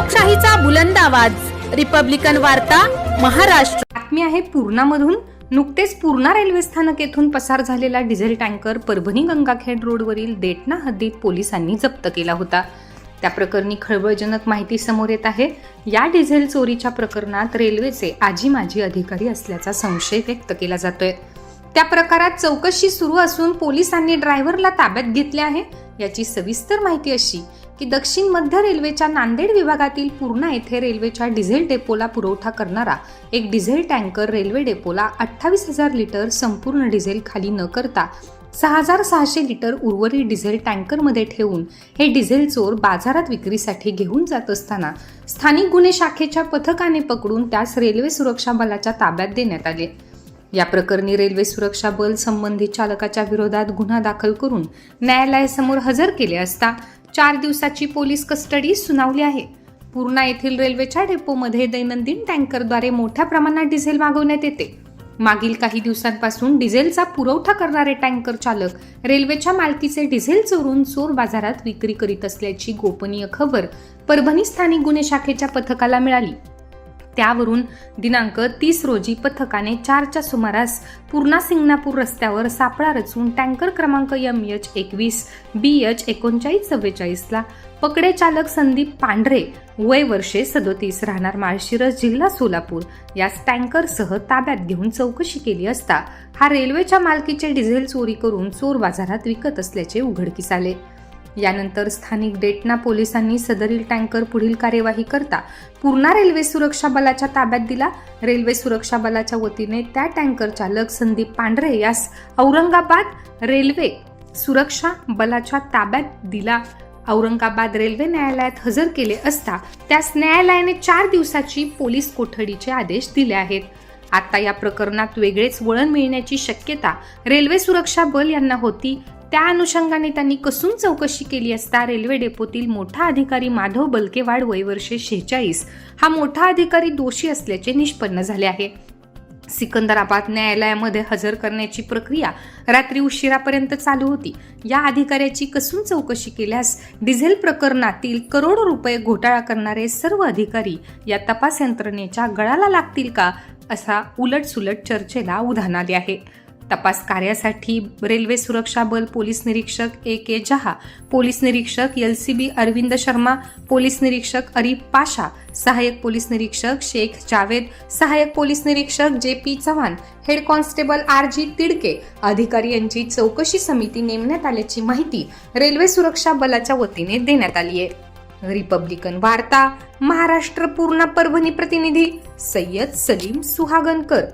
लोकशाहीचा बुलंद आवाज, रिपब्लिकन वार्ता, महाराष्ट्र। बातमी आहे पूर्णामधून। नुकतेच पूर्णा रेल्वे स्थानक येथून पसार झालेला डिझेल टँकर परभणी गंगाखेड रोडवरील देटना हद्दीत पोलिसांनी जप्त केला होता। त्या प्रकरणी खळबळजनक माहिती समोर येत आहे। या डिझेल चोरीच्या प्रकरणात रेल्वेचे आजी माजी अधिकारी असल्याचा संशय व्यक्त केला जातोय। त्या प्रकारात चौकशी सुरू असून पोलिसांनी ड्रायव्हरला ताब्यात घेतले आहे। याची सविस्तर माहिती अशी की दक्षिण मध्य रेल्वेच्या नांदेड विभागातील पूर्णा येथे रेल्वेच्या डिझेल डेपोला पुरवठा करणारा एक डिझेल टँकर रेल्वे डेपोला 28,000 लिटर संपूर्ण डिझेल खाली न करता 6,600 लिटर उर्वरित डिझेल टँकरमध्ये ठेवून हे डिझेल चोर बाजारात विक्रीसाठी घेऊन जात असताना स्थानिक गुन्हे शाखेच्या पथकाने पकडून त्यास रेल्वे सुरक्षा बलाच्या ताब्यात देण्यात आले। या प्रकरणी रेल्वे सुरक्षा बल संबंधित चालकाच्या विरोधात गुन्हा दाखल करून न्यायालयासमोर हजर केले असता 4 दिवसाची पोलीस कस्टडी सुनावली आहे। पूर्णा येथील रेल्वेच्या डेपोमध्ये दैनंदिन टँकरद्वारे मोठ्या प्रमाणात डिझेल मागवण्यात येते। मागील काही दिवसांपासून डिझेलचा पुरवठा करणारे टँकर चालक रेल्वेच्या मालकीचे डिझेल चोरून चोर बाजारात विक्री करीत असल्याची गोपनीय खबर परभणी स्थानिक गुन्हे शाखेच्या पथकाला मिळाली। त्यावरून दिनांक 30 रोजी पथकाने 4च्या सुमारास पूर्णा सिंगणापूर रस्त्यावर सापळा रचून टँकर क्रमांक MH21 BH 3944 ला पकडे चालक संदीप पांढरे वय वर्षे 37 राहणार माळशिरस जिल्हा सोलापूर यास टँकरसह ताब्यात घेऊन चौकशी केली असता हा रेल्वेच्या मालकीचे डिझेल चोरी करून चोर बाजारात विकत असल्याचे उघडकीस आले। यानंतर स्थानिक देटना पोलिसांनी सदरील टँकर पुढील कार्यवाही करता पूर्णा रेल्वे सुरक्षा बलाच्या ताब्यात दिला। रेल्वे सुरक्षा बलाच्या वतीने त्या टँकर चालक संदीप पांढरे यास औरंगाबाद रेल्वे सुरक्षा बलाच्या ताब्यात दिला। औरंगाबाद रेल्वे न्यायालयात हजर केले असता त्यास न्यायालयाने 4 दिवसाची पोलीस कोठडीचे आदेश दिले आहेत। आता या प्रकरणात वेगळेच वळण मिळण्याची शक्यता रेल्वे सुरक्षा बल यांना होती। त्या अनुषंगाने त्यांनी कसून चौकशी केली असता रेल्वे डेपोतील मोठा अधिकारी माधव बलकेवाड वय वर्षे 46 हा मोठा अधिकारी दोषी असल्याचे निष्पन्न झाले आहे। सिकंदराबाद न्यायालयामध्ये हजर करण्याची प्रक्रिया रात्री उशिरापर्यंत चालू होती। या अधिकाऱ्याची कसून चौकशी केल्यास डिझेल प्रकरणातील करोडो रुपये घोटाळा करणारे सर्व अधिकारी या तपास यंत्रणेच्या गळाला लागतील का असा उलटसुलट चर्चेला उधाण आले आहे। तपास कार्यासाठी रेल्वे सुरक्षा बल पोलीस निरीक्षक AK जहा, पोलीस निरीक्षक LCB अरविंद शर्मा, पोलीस निरीक्षक अरीफ पाशा, सहाय्यक पोलीस निरीक्षक शेख जावेद, सहाय्यक पोलीस निरीक्षक JP Chavan, head constable RG Tidke अधिकारी यांची चौकशी समिती नेमण्यात आल्याची माहिती रेल्वे सुरक्षा बलाच्या वतीने देण्यात आली आहे। रिपब्लिकन वार्ता, महाराष्ट्र पूर्णा परभणी प्रतिनिधी सय्यद सलीम सुहागनकर।